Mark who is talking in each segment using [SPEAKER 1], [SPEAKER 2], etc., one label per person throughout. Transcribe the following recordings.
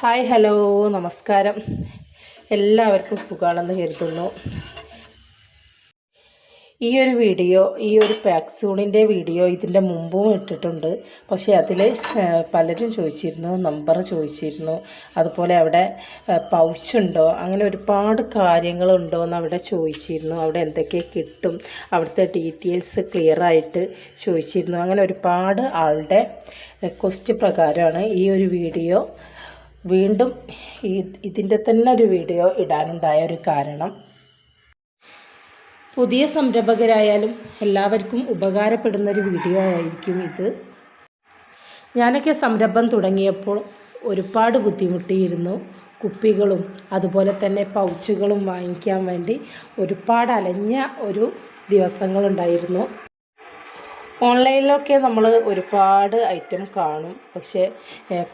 [SPEAKER 1] Hi hello നമസ്കാരം. എല്ലാവർക്കും സുഖമാണെന്ന് കരുതുന്നു. ഈ ഒരു പാക്സൂണിൻ്റെ വീഡിയോ ഇതിൻ്റെ മുമ്പും ഇട്ടിട്ടുണ്ട്. പക്ഷേ അതിൽ പലരും ചോദിച്ചിരുന്നു, നമ്പർ ചോദിച്ചിരുന്നു, അതുപോലെ അവിടെ പൗച്ചുണ്ടോ, അങ്ങനെ ഒരുപാട് കാര്യങ്ങളുണ്ടോ എന്ന് അവിടെ ചോദിച്ചിരുന്നു. അവിടെ എന്തൊക്കെ കിട്ടും, അവിടുത്തെ ഡീറ്റെയിൽസ് ക്ലിയറായിട്ട് ചോദിച്ചിരുന്നു. അങ്ങനെ ഒരുപാട് ആളുടെ റിക്വസ്റ്റ് പ്രകാരമാണ് ഈ ഒരു വീഡിയോ വീണ്ടും ഇതിൻ്റെ തന്നെ ഒരു വീഡിയോ ഇടാനുണ്ടായ ഒരു കാരണം. പുതിയ സംരംഭകരായാലും എല്ലാവർക്കും ഉപകാരപ്പെടുന്നൊരു വീഡിയോ ആയിരിക്കും ഇത്. ഞാനൊക്കെ സംരംഭം തുടങ്ങിയപ്പോൾ ഒരുപാട് ബുദ്ധിമുട്ടിയിരുന്നു. കുപ്പികളും അതുപോലെ തന്നെ പൗച്ചുകളും വാങ്ങിക്കാൻ വേണ്ടി ഒരുപാട് അലഞ്ഞ ഒരു ദിവസങ്ങളുണ്ടായിരുന്നു. ഓൺലൈനിലൊക്കെ നമ്മൾ ഒരുപാട് ഐറ്റം കാണും. പക്ഷേ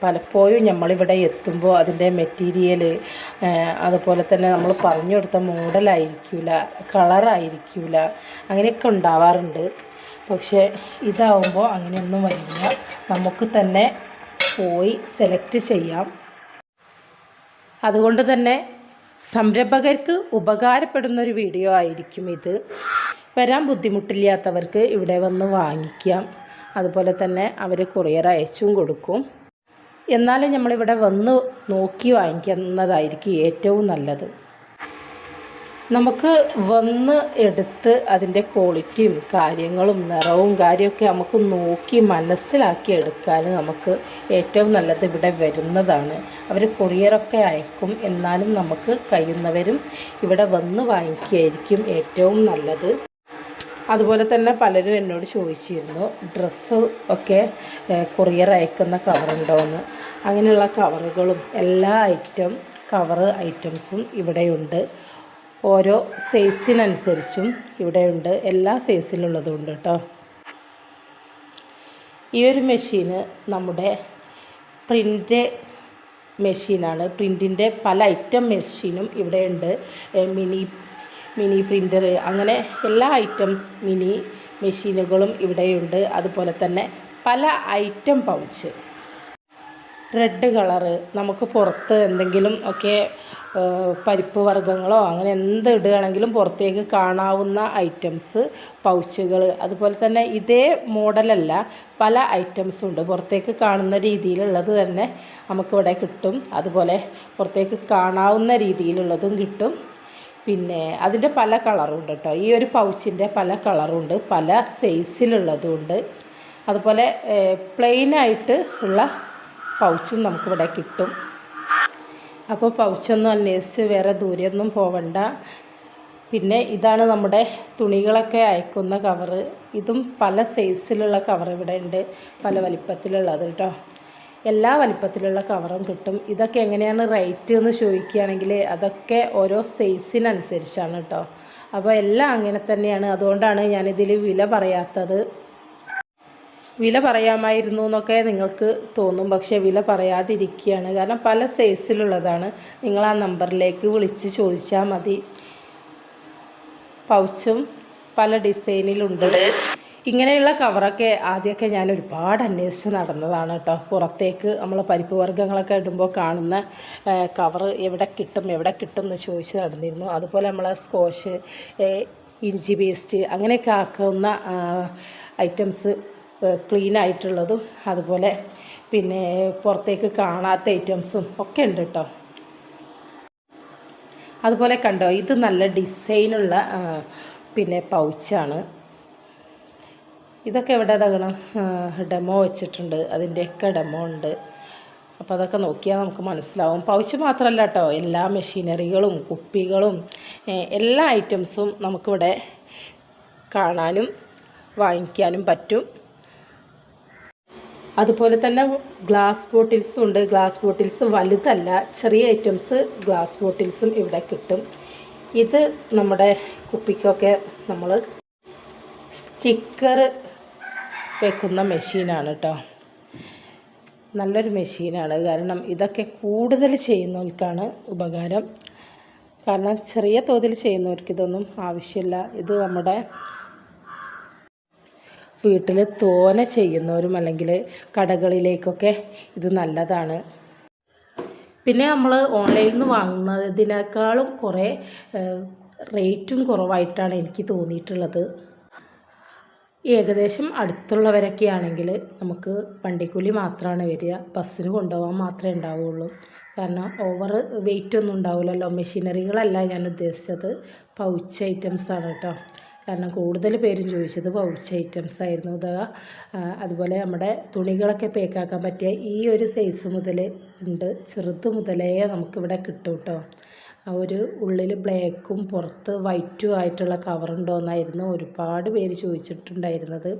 [SPEAKER 1] പലപ്പോഴും നമ്മളിവിടെ എത്തുമ്പോൾ അതിൻ്റെ മെറ്റീരിയൽ അതുപോലെ തന്നെ നമ്മൾ പറഞ്ഞു കൊടുത്ത മോഡലായിരിക്കില്ല, കളറായിരിക്കില്ല, അങ്ങനെയൊക്കെ ഉണ്ടാവാറുണ്ട്. പക്ഷേ ഇതാവുമ്പോൾ അങ്ങനെയൊന്നും വരില്ല. നമുക്ക് തന്നെ പോയി സെലക്ട് ചെയ്യാം. അതുകൊണ്ട് തന്നെ സംരംഭകർക്ക് ഉപകാരപ്പെടുന്നൊരു വീഡിയോ ആയിരിക്കും ഇത്. വരാൻ ബുദ്ധിമുട്ടില്ലാത്തവർക്ക് ഇവിടെ വന്ന് വാങ്ങിക്കാം. അതുപോലെ തന്നെ അവർ കൊറിയർ അയച്ചും കൊടുക്കും. എന്നാലും നമ്മളിവിടെ വന്ന് നോക്കി വാങ്ങിക്കുന്നതായിരിക്കും ഏറ്റവും നല്ലത്. നമുക്ക് വന്ന് എടുത്ത് അതിൻ്റെ ക്വാളിറ്റിയും കാര്യങ്ങളും നിറവും കാര്യമൊക്കെ നമുക്ക് നോക്കി മനസ്സിലാക്കി എടുക്കാൻ നമുക്ക് ഏറ്റവും നല്ലത് ഇവിടെ വരുന്നതാണ്. അവർ കൊറിയറൊക്കെ അയക്കും. എന്നാലും നമുക്ക് കഴിയുന്നവരും ഇവിടെ വന്ന് വാങ്ങിക്കുകയായിരിക്കും ഏറ്റവും നല്ലത്. അതുപോലെ തന്നെ പലരും എന്നോട് ചോദിച്ചിരുന്നു ഡ്രസ്സ് ഒക്കെ കൊറിയർ അയക്കുന്ന കവറുണ്ടോയെന്ന്. അങ്ങനെയുള്ള കവറുകളും എല്ലാ കവർ ഐറ്റംസും ഇവിടെയുണ്ട്. ഓരോ സൈസിനനുസരിച്ചും ഇവിടെയുണ്ട്. എല്ലാ സൈസിലുള്ളതുണ്ട് കേട്ടോ. ഈ ഒരു മെഷീന് നമ്മുടെ പ്രിൻ്റ് മെഷീനാണ്. പ്രിൻറ്റിൻ്റെ പല മെഷീനും ഇവിടെയുണ്ട്. മിനി പ്രിൻ്റർ, അങ്ങനെ എല്ലാ മിനി മെഷീനുകളും ഇവിടെയുണ്ട്. അതുപോലെ തന്നെ പല പൗച്ച്, റെഡ് കളറ്, നമുക്ക് പുറത്ത് എന്തെങ്കിലും ഒക്കെ പരിപ്പ് വർഗ്ഗങ്ങളോ അങ്ങനെ എന്ത് ഇടുകയാണെങ്കിലും പുറത്തേക്ക് കാണാവുന്ന പൗച്ചുകൾ. അതുപോലെ തന്നെ ഇതേ മോഡലല്ല, പല ഉണ്ട്. പുറത്തേക്ക് കാണുന്ന രീതിയിലുള്ളത് തന്നെ നമുക്കിവിടെ കിട്ടും. അതുപോലെ പുറത്തേക്ക് കാണാവുന്ന രീതിയിലുള്ളതും കിട്ടും. പിന്നെ അതിൻ്റെ പല കളറുണ്ട് കേട്ടോ. ഈ ഒരു പൗച്ചിൻ്റെ പല കളറുണ്ട്, പല സൈസിലുള്ളതുണ്ട്. അതുപോലെ പ്ലെയിനായിട്ട് ഉള്ള പൗച്ചും നമുക്കിവിടെ കിട്ടും. അപ്പോൾ പൗച്ചൊന്നും അന്വേഷിച്ച് വേറെ ദൂരെയൊന്നും പോവണ്ട. പിന്നെ ഇതാണ് നമ്മുടെ തുണികളൊക്കെ അയക്കുന്ന കവറ്. ഇതും പല സൈസിലുള്ള കവർ ഇവിടെ ഉണ്ട്, പല വലിപ്പത്തിലുള്ളത് കേട്ടോ. എല്ലാ വലിപ്പത്തിലുള്ള കവറും കിട്ടും. ഇതൊക്കെ എങ്ങനെയാണ് റേറ്റ് എന്ന് ചോദിക്കുകയാണെങ്കിൽ അതൊക്കെ ഓരോ സൈസിനനുസരിച്ചാണ് കേട്ടോ. അപ്പോൾ എല്ലാം അങ്ങനെ തന്നെയാണ്. അതുകൊണ്ടാണ് ഞാനിതിൽ വില പറയാത്തത്. വില പറയാമായിരുന്നു എന്നൊക്കെ നിങ്ങൾക്ക് തോന്നും, പക്ഷേ വില പറയാതിരിക്കുകയാണ്. കാരണം പല സൈസിലുള്ളതാണ്. നിങ്ങൾ ആ നമ്പറിലേക്ക് വിളിച്ച് ചോദിച്ചാൽ മതി. പൗച്ചും പല ഡിസൈനിലുണ്ട്. ഇങ്ങനെയുള്ള കവറൊക്കെ ആദ്യമൊക്കെ ഞാൻ ഒരുപാട് അന്വേഷിച്ച് നടന്നതാണ് കേട്ടോ. പുറത്തേക്ക് നമ്മൾ പരിപ്പ് വർഗ്ഗങ്ങളൊക്കെ ഇടുമ്പോൾ കാണുന്ന കവർ എവിടെ കിട്ടും എന്ന് ചോദിച്ച് നടന്നിരുന്നു. അതുപോലെ നമ്മൾ സ്കോഷ്, ഇഞ്ചി പേസ്റ്റ് അങ്ങനെയൊക്കെ ആക്കുന്ന ക്ലീൻ ആയിട്ടുള്ളതും അതുപോലെ പിന്നെ പുറത്തേക്ക് കാണാത്ത ഒക്കെ ഉണ്ട് കേട്ടോ. അതുപോലെ കണ്ടോ, ഇത് നല്ല ഡിസൈനുള്ള പൗച്ചാണ്. ഇതൊക്കെ എവിടെ ഇതാകണം ഡെമോ വെച്ചിട്ടുണ്ട്, അതിൻ്റെയൊക്കെ ഡെമോ ഉണ്ട്. അപ്പോൾ അതൊക്കെ നോക്കിയാൽ നമുക്ക് മനസ്സിലാവും. പൗച്ച് മാത്രമല്ല കേട്ടോ, എല്ലാ മെഷീനറികളും കുപ്പികളും എല്ലാ നമുക്കിവിടെ കാണാനും വാങ്ങിക്കാനും പറ്റും. അതുപോലെ തന്നെ ഗ്ലാസ് ബോട്ടിൽസും ഉണ്ട്. ഗ്ലാസ് ബോട്ടിൽസ് വലുതല്ല, ചെറിയ ഗ്ലാസ് ബോട്ടിൽസും ഇവിടെ കിട്ടും. ഇത് നമ്മുടെ കുപ്പിക്കൊക്കെ നമ്മൾ സ്റ്റിക്കർ വെക്കുന്ന മെഷീനാണ് കേട്ടോ. നല്ലൊരു മെഷീനാണ്. കാരണം ഇതൊക്കെ കൂടുതൽ ചെയ്യുന്നവർക്കാണ് ഉപകാരം. കാരണം ചെറിയ തോതിൽ ചെയ്യുന്നവർക്ക് ഇതൊന്നും ആവശ്യമില്ല. ഇത് നമ്മുടെ വീട്ടിൽ തോനെ ചെയ്യുന്നവരും അല്ലെങ്കിൽ കടകളിലേക്കൊക്കെ ഇത് നല്ലതാണ്. പിന്നെ നമ്മൾ ഓൺലൈനിൽ നിന്ന് വാങ്ങുന്നതിനേക്കാളും കുറേ റേറ്റും കുറവായിട്ടാണ് എനിക്ക് തോന്നിയിട്ടുള്ളത്. ഏകദേശം അടുത്തുള്ളവരൊക്കെ ആണെങ്കിൽ നമുക്ക് വണ്ടിക്കൂലി മാത്രമാണ് വരിക, ബസ്സിന് കൊണ്ടുപോകാൻ മാത്രമേ ഉണ്ടാവുള്ളൂ. കാരണം ഓവർ വെയിറ്റ് ഒന്നും ഉണ്ടാവില്ലല്ലോ. മെഷീനറികളല്ല ഞാൻ ഉദ്ദേശിച്ചത്, പൗച്ച് ഐറ്റംസാണ് കേട്ടോ. കാരണം കൂടുതൽ പേരും ചോദിച്ചത് പൗച്ച് ഐറ്റംസ് ആയിരുന്നു. അതുപോലെ നമ്മുടെ തുണികളൊക്കെ പേക്കാക്കാൻ പറ്റിയ ഈ ഒരു സൈസ് മുതൽ ഉണ്ട്, ചെറുത് മുതലേ നമുക്കിവിടെ കിട്ടും കേട്ടോ. ആ ഒരു ഉള്ളിൽ ബ്ലാക്കും പുറത്ത് വൈറ്റും ആയിട്ടുള്ള കവറുണ്ടോയെന്നായിരുന്നു ഒരുപാട് പേര് ചോദിച്ചിട്ടുണ്ടായിരുന്നത്.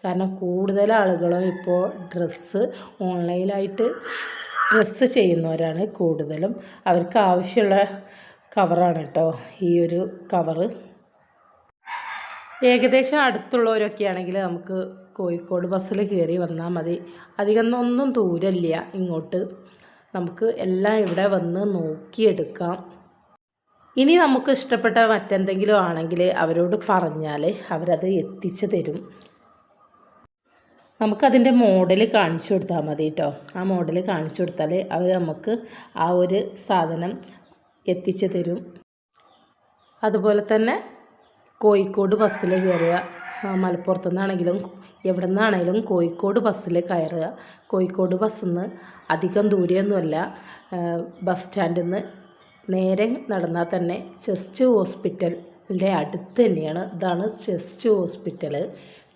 [SPEAKER 1] കാരണം കൂടുതൽ ആളുകളും ഇപ്പോൾ ഡ്രസ്സ് ഓൺലൈനായിട്ട് ഡ്രസ്സ് ചെയ്യുന്നവരാണ് കൂടുതലും. അവർക്ക് ആവശ്യമുള്ള കവറാണ് കേട്ടോ ഈ ഒരു കവറ്. ഏകദേശം അടുത്തുള്ളവരൊക്കെ ആണെങ്കിൽ നമുക്ക് കോഴിക്കോട് ബസ്സിൽ കയറി വന്നാൽ മതി. അധികം ഒന്നും ദൂരമില്ല ഇങ്ങോട്ട്, നമുക്ക് എല്ലാം ഇവിടെ വന്ന് നോക്കിയെടുക്കാം. ഇനി നമുക്ക് ഇഷ്ടപ്പെട്ട മറ്റെന്തെങ്കിലും ആണെങ്കിൽ അവരോട് പറഞ്ഞാൽ അവരത് എത്തിച്ചു തരും. നമുക്കതിൻ്റെ മോഡൽ കാണിച്ചു കൊടുത്താൽ മതി കേട്ടോ. ആ മോഡൽ കാണിച്ചു കൊടുത്താൽ അവർ നമുക്ക് ആ ഒരു സാധനം എത്തിച്ചു തരും. അതുപോലെ തന്നെ കോഴിക്കോട് ബസ്സിൽ കയറുക, മലപ്പുറത്തു നിന്നാണെങ്കിലും എവിടെ നിന്നാണെങ്കിലും കോഴിക്കോട് ബസ്സിൽ കയറുക. കോഴിക്കോട് ബസ്സിൽ നിന്ന് അധികം ദൂരെയൊന്നുമല്ല, ബസ് സ്റ്റാൻഡിൽ നിന്ന് നേരെ നടന്നാൽ തന്നെ ചെസ്റ്റ് ഹോസ്പിറ്റലിൻ്റെ അടുത്ത് തന്നെയാണ്. ഇതാണ് ചെസ്റ്റ് ഹോസ്പിറ്റൽ.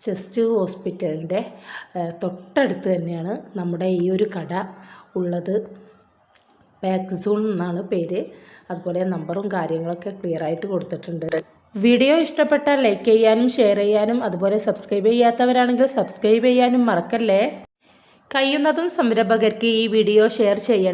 [SPEAKER 1] ചെസ്റ്റ് ഹോസ്പിറ്റലിൻ്റെ തൊട്ടടുത്ത് തന്നെയാണ് നമ്മുടെ ഈ ഒരു കട ഉള്ളത്. ബാക്ക് സോൺ എന്നാണ് പേര്. അതുപോലെ നമ്പറും കാര്യങ്ങളൊക്കെ ക്ലിയറായിട്ട് കൊടുത്തിട്ടുണ്ട്. വീഡിയോ ഇഷ്ടപ്പെട്ടാൽ ലൈക്ക് ചെയ്യാനും ഷെയർ ചെയ്യാനും അതുപോലെ സബ്സ്ക്രൈബ് ചെയ്യാത്തവരാണെങ്കിൽ സബ്സ്ക്രൈബ് ചെയ്യാനും മറക്കല്ലേ. കഴിയുന്നതും സംരംഭകർക്ക് ഈ വീഡിയോ ഷെയർ ചെയ്യണേ.